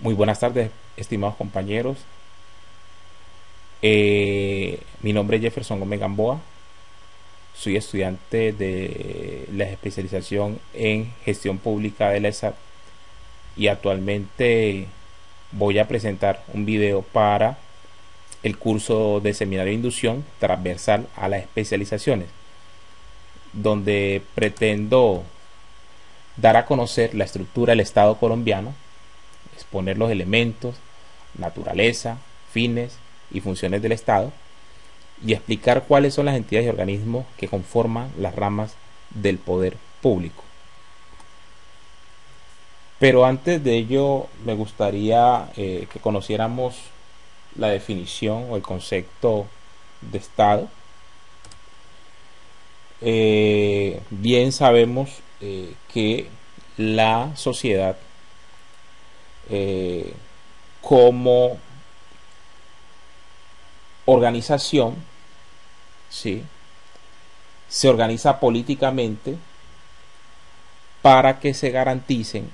Muy buenas tardes, estimados compañeros. Mi nombre es Jefferson Gómez Gamboa. Soy estudiante de la especialización en gestión pública de la ESAP y actualmente voy a presentar un video para el curso de seminario de inducción transversal a las especializaciones, donde pretendo dar a conocer la estructura del Estado colombiano, exponer los elementos, naturaleza, fines y funciones del Estado y explicar cuáles son las entidades y organismos que conforman las ramas del poder público. Pero antes de ello me gustaría que conociéramos la definición o el concepto de Estado. Bien sabemos que la sociedad como organización, ¿sí?, se organiza políticamente para que se garanticen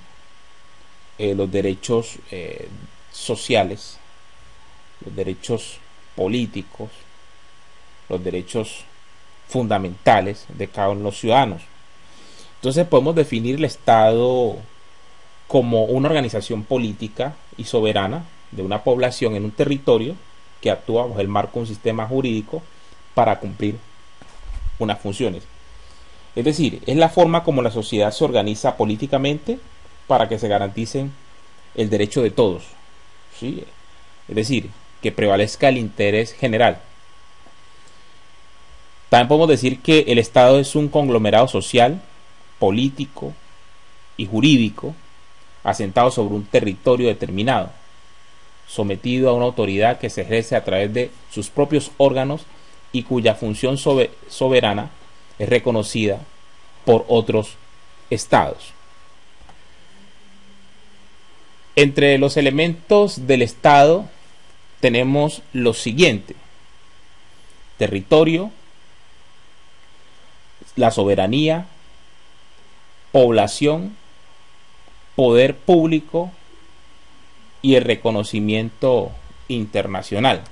los derechos sociales, los derechos políticos, los derechos fundamentales de cada uno de los ciudadanos. Entonces podemos definir el Estado como una organización política y soberana de una población en un territorio que actúa bajo el marco de un sistema jurídico para cumplir unas funciones. Es decir, es la forma como la sociedad se organiza políticamente para que se garanticen el derecho de todos, ¿sí? Es decir, que prevalezca el interés general. También podemos decir que el Estado es un conglomerado social, político y jurídico asentado sobre un territorio determinado, sometido a una autoridad que se ejerce a través de sus propios órganos y cuya función soberana es reconocida por otros estados. Entre los elementos del Estado tenemos lo siguiente: territorio, la soberanía, población, poder público y el reconocimiento internacional,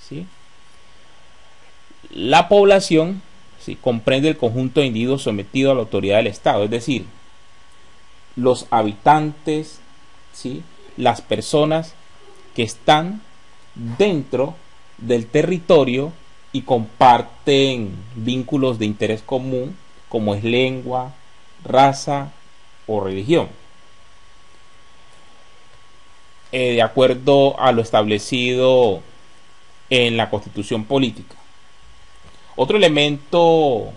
¿sí? La población, ¿sí?, comprende el conjunto de individuos sometidos a la autoridad del Estado, es decir, los habitantes, ¿sí?, las personas que están dentro del territorio y comparten vínculos de interés común como es lengua, raza o religión, de acuerdo a lo establecido en la Constitución política. Otro elemento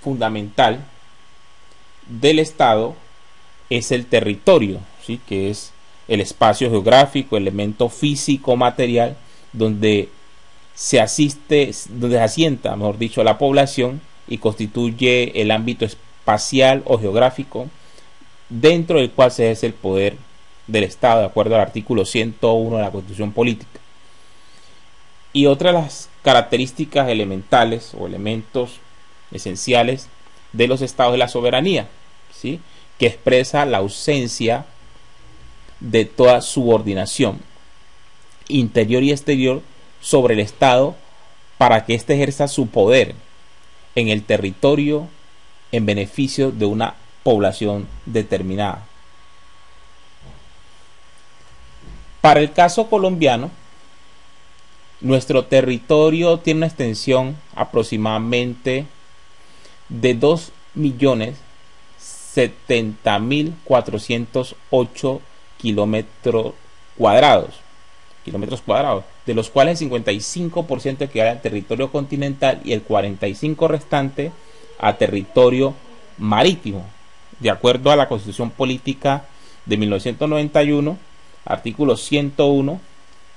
fundamental del Estado es el territorio, ¿sí?, que es el espacio geográfico, elemento físico material donde se asienta, mejor dicho, la población y constituye el ámbito espacial o geográfico dentro del cual se ejerce el poder del Estado, de acuerdo al artículo 101 de la Constitución política. Y otra de las características elementales o elementos esenciales de los estados es la soberanía, ¿sí?, que expresa la ausencia de toda subordinación interior y exterior sobre el Estado para que éste ejerza su poder en el territorio en beneficio de una población determinada. Para el caso colombiano, nuestro territorio tiene una extensión aproximadamente de 2.070.408 kilómetros cuadrados, de los cuales el 55% equivale al territorio continental y el 45% restante a territorio marítimo, de acuerdo a la Constitución Política de 1991, artículo 101.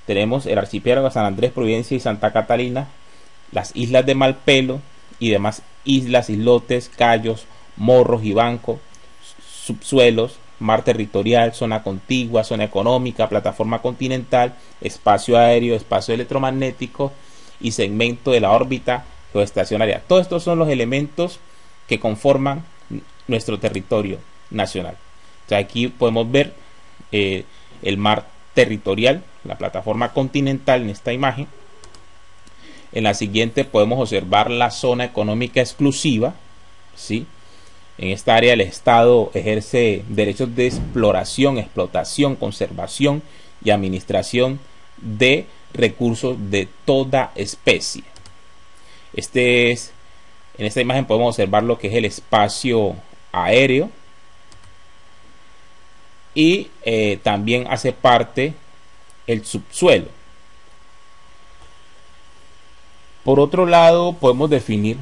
Tenemos el archipiélago de San Andrés, Providencia y Santa Catalina, las islas de Malpelo y demás islas, islotes, cayos, morros y bancos, subsuelos, mar territorial, zona contigua, zona económica, plataforma continental, espacio aéreo, espacio electromagnético y segmento de la órbita geoestacionaria. Todos estos son los elementos que conforman nuestro territorio nacional. O sea, aquí podemos ver el mar territorial, la plataforma continental en esta imagen. En la siguiente podemos observar la zona económica exclusiva, ¿sí? En esta área el Estado ejerce derechos de exploración, explotación, conservación y administración de recursos de toda especie. En esta imagen podemos observar lo que es el espacio aéreo y también hace parte el subsuelo. Por otro lado, podemos definir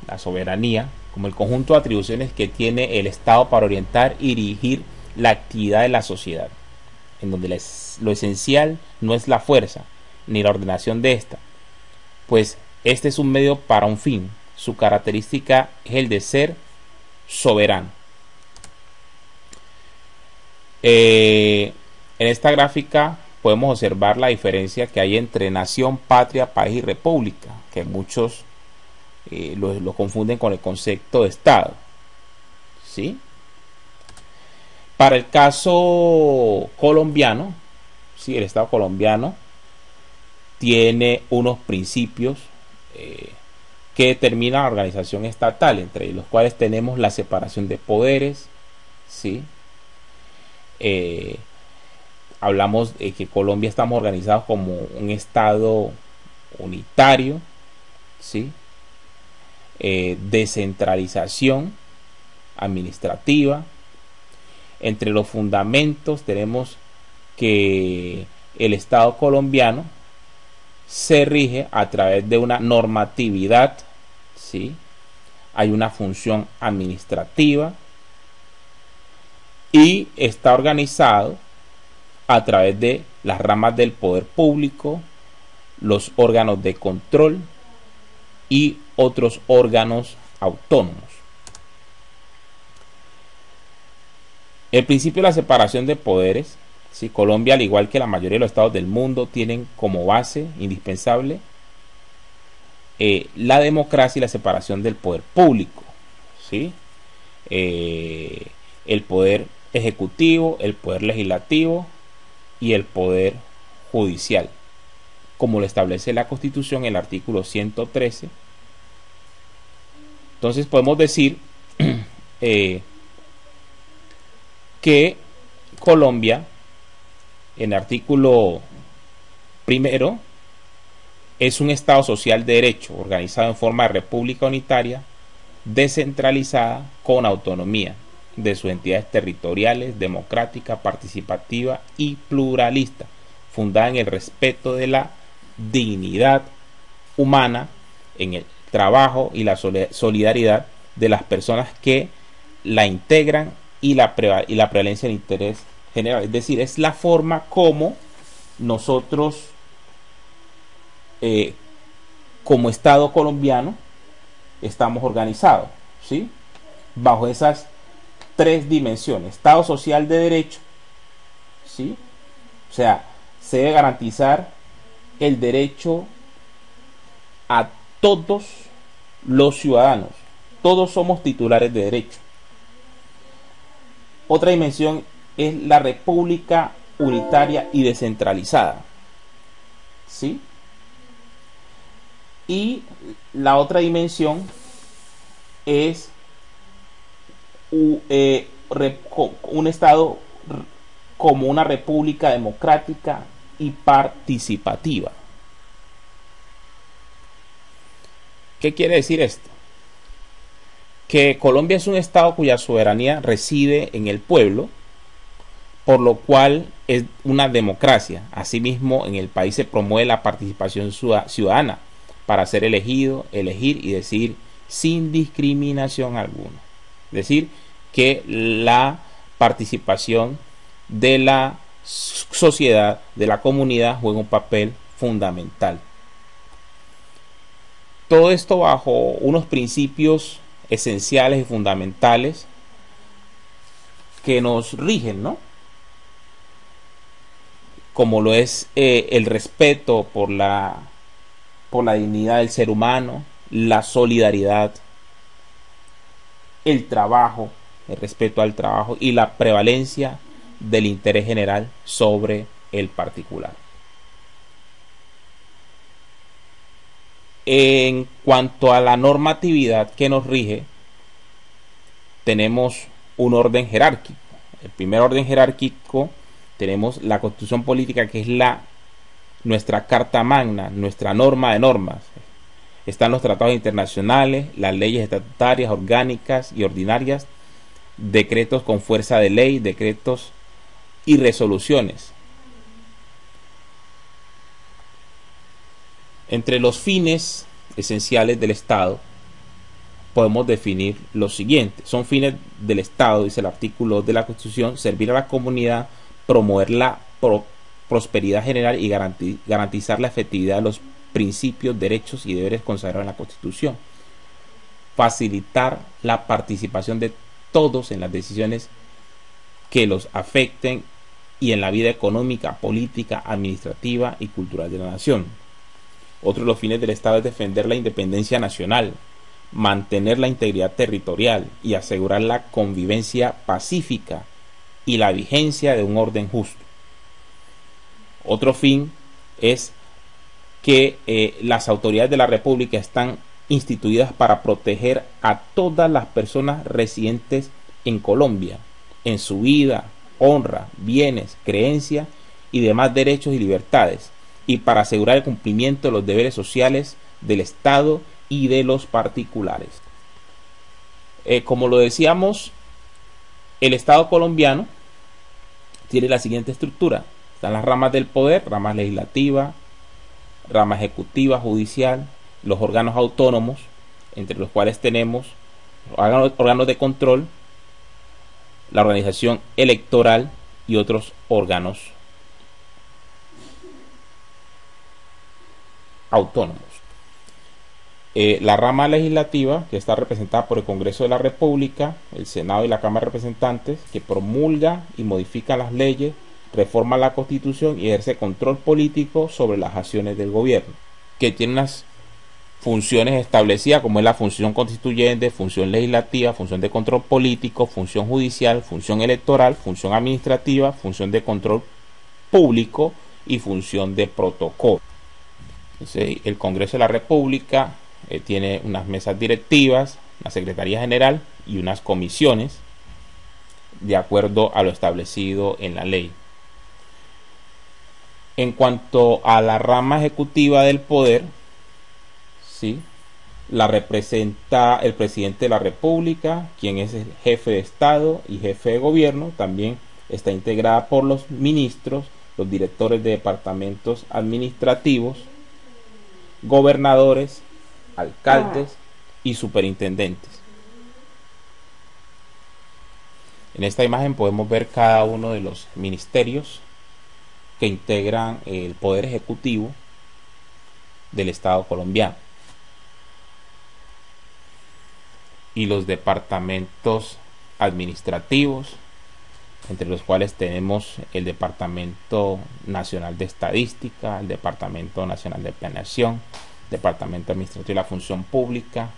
la soberanía como el conjunto de atribuciones que tiene el Estado para orientar y dirigir la actividad de la sociedad, en donde lo esencial no es la fuerza ni la ordenación de esta, pues este es un medio para un fin. Su característica es el de ser soberano. En esta gráfica podemos observar la diferencia que hay entre nación, patria, país y república, que muchos lo confunden con el concepto de Estado, ¿sí? Para el caso colombiano, ¿sí? El Estado colombiano tiene unos principios que determinan la organización estatal, entre los cuales tenemos la separación de poderes, ¿sí? Hablamos de que Colombia estamos organizados como un Estado unitario, ¿sí? Descentralización administrativa. Entre los fundamentos tenemos que el Estado colombiano se rige a través de una normatividad, ¿sí? Hay una función administrativa y está organizado a través de las ramas del poder público, los órganos de control y otros órganos autónomos. El principio de la separación de poderes, ¿sí? Colombia, al igual que la mayoría de los estados del mundo, tienen como base indispensable la democracia y la separación del poder público, ¿sí? El poder ejecutivo, el poder legislativo y el poder judicial, como lo establece la Constitución en el artículo 113. Entonces podemos decir que Colombia, en el artículo primero, es un Estado social de derecho organizado en forma de república unitaria, descentralizada, con autonomía de sus entidades territoriales, democrática, participativa y pluralista, fundada en el respeto de la dignidad humana, en el trabajo y la solidaridad de las personas que la integran y la prevalencia del interés general. Es decir, es la forma como nosotros como Estado colombiano estamos organizados, ¿sí? Bajo esas tres dimensiones: Estado social de derecho, ¿sí? O sea, se debe garantizar el derecho a todos los ciudadanos. Todos somos titulares de derecho. Otra dimensión es la república unitaria y descentralizada, ¿sí? Y la otra dimensión es un Estado como una república democrática y participativa. ¿Qué quiere decir esto? Que Colombia es un Estado cuya soberanía reside en el pueblo, por lo cual es una democracia. Asimismo, en el país se promueve la participación ciudadana para ser elegido, elegir y decidir sin discriminación alguna. Es decir, que la participación de la sociedad, de la comunidad, juega un papel fundamental. Todo esto bajo unos principios esenciales y fundamentales que nos rigen, ¿no? Como lo es el respeto por la dignidad del ser humano, la solidaridad, el trabajo, el respeto al trabajo y la prevalencia del interés general sobre el particular. En cuanto a la normatividad que nos rige, tenemos un orden jerárquico. El primer orden jerárquico tenemos la Constitución Política, que es nuestra carta magna, nuestra norma de normas. Están los tratados internacionales, las leyes estatutarias, orgánicas y ordinarias, decretos con fuerza de ley, decretos y resoluciones. Entre los fines esenciales del Estado podemos definir lo siguiente. Son fines del Estado, dice el artículo de la Constitución: servir a la comunidad, promover la prosperidad general y garantizar la efectividad de los principios, derechos y deberes consagrados en la Constitución. Facilitar la participación de todos en las decisiones que los afecten y en la vida económica, política, administrativa y cultural de la nación. Otro de los fines del Estado es defender la independencia nacional, mantener la integridad territorial y asegurar la convivencia pacífica y la vigencia de un orden justo. Otro fin es que las autoridades de la República están instituidas para proteger a todas las personas residentes en Colombia, en su vida, honra, bienes, creencias y demás derechos y libertades, y para asegurar el cumplimiento de los deberes sociales del Estado y de los particulares. Como lo decíamos, el Estado colombiano tiene la siguiente estructura. Están las ramas del poder: rama legislativa, rama ejecutiva, judicial, los órganos autónomos, entre los cuales tenemos órganos de control, la organización electoral y otros órganos autónomos. La rama legislativa, que está representada por el Congreso de la República, el Senado y la Cámara de Representantes, que promulga y modifica las leyes, reforma la Constitución y ejerce control político sobre las acciones del gobierno, que tiene unas funciones establecidas, como es la función constituyente, función legislativa, función de control político, función judicial, función electoral, función administrativa, función de control público y función de protocolo. Entonces, el Congreso de la República tiene unas mesas directivas, una Secretaría General y unas comisiones de acuerdo a lo establecido en la ley. En cuanto a la rama ejecutiva del poder, ¿sí?, la representa el presidente de la República, quien es el jefe de Estado y jefe de gobierno. También está integrada por los ministros, los directores de departamentos administrativos, gobernadores, alcaldes y superintendentes. En esta imagen podemos ver cada uno de los ministerios que integran el poder ejecutivo del Estado colombiano y los departamentos administrativos, entre los cuales tenemos el Departamento Nacional de Estadística, el Departamento Nacional de Planeación, Departamento Administrativo de la Función Pública.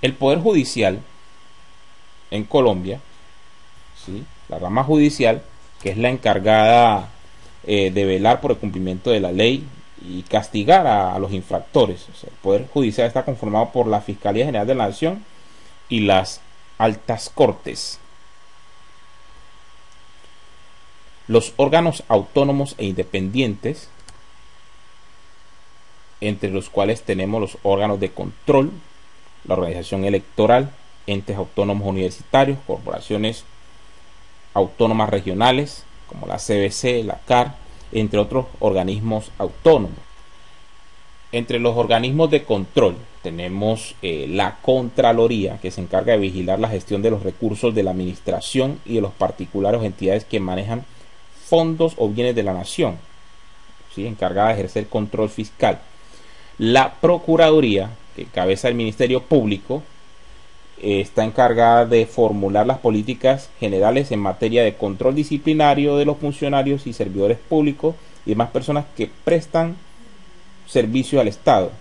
El Poder Judicial en Colombia, ¿sí?, la rama judicial, que es la encargada de velar por el cumplimiento de la ley y castigar a los infractores. O sea, el Poder Judicial está conformado por la Fiscalía General de la Nación y las altas cortes. Los órganos autónomos e independientes, entre los cuales tenemos los órganos de control, la organización electoral, entes autónomos universitarios, corporaciones autónomas regionales como la CBC, la CAR, entre otros organismos autónomos. Entre los organismos de control tenemos la Contraloría, que se encarga de vigilar la gestión de los recursos de la administración y de los particulares o entidades que manejan fondos o bienes de la nación, ¿sí?, encargada de ejercer control fiscal. La Procuraduría, que encabeza el Ministerio Público, está encargada de formular las políticas generales en materia de control disciplinario de los funcionarios y servidores públicos y demás personas que prestan servicio al Estado.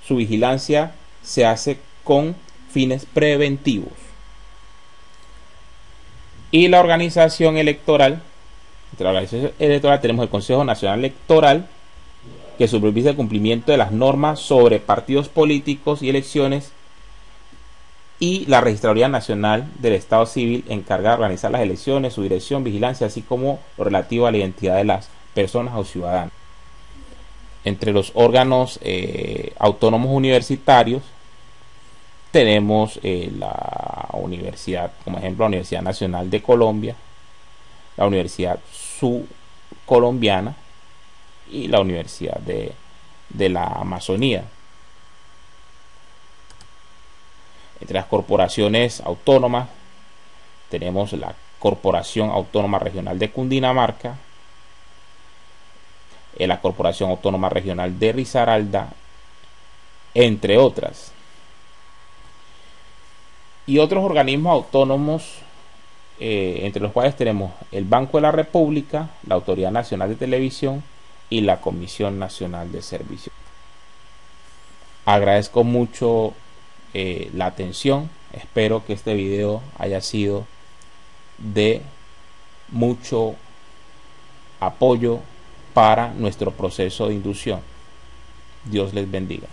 Su vigilancia se hace con fines preventivos. Y la organización electoral, entre la organización electoral tenemos el Consejo Nacional Electoral, que supervisa el cumplimiento de las normas sobre partidos políticos y elecciones, y la Registraduría Nacional del Estado Civil, encargada de organizar las elecciones, su dirección, vigilancia, así como lo relativo a la identidad de las personas o ciudadanos. Entre los órganos autónomos universitarios tenemos la universidad, como ejemplo la Universidad Nacional de Colombia, la Universidad Subcolombiana y la Universidad de la Amazonía. Entre las corporaciones autónomas tenemos la Corporación Autónoma Regional de Cundinamarca, la Corporación Autónoma Regional de Risaralda, entre otras. Y otros organismos autónomos, entre los cuales tenemos el Banco de la República, la Autoridad Nacional de Televisión y la Comisión Nacional de Servicios. Agradezco mucho la atención. Espero que este video haya sido de mucho apoyo para nuestro proceso de inducción. Dios les bendiga.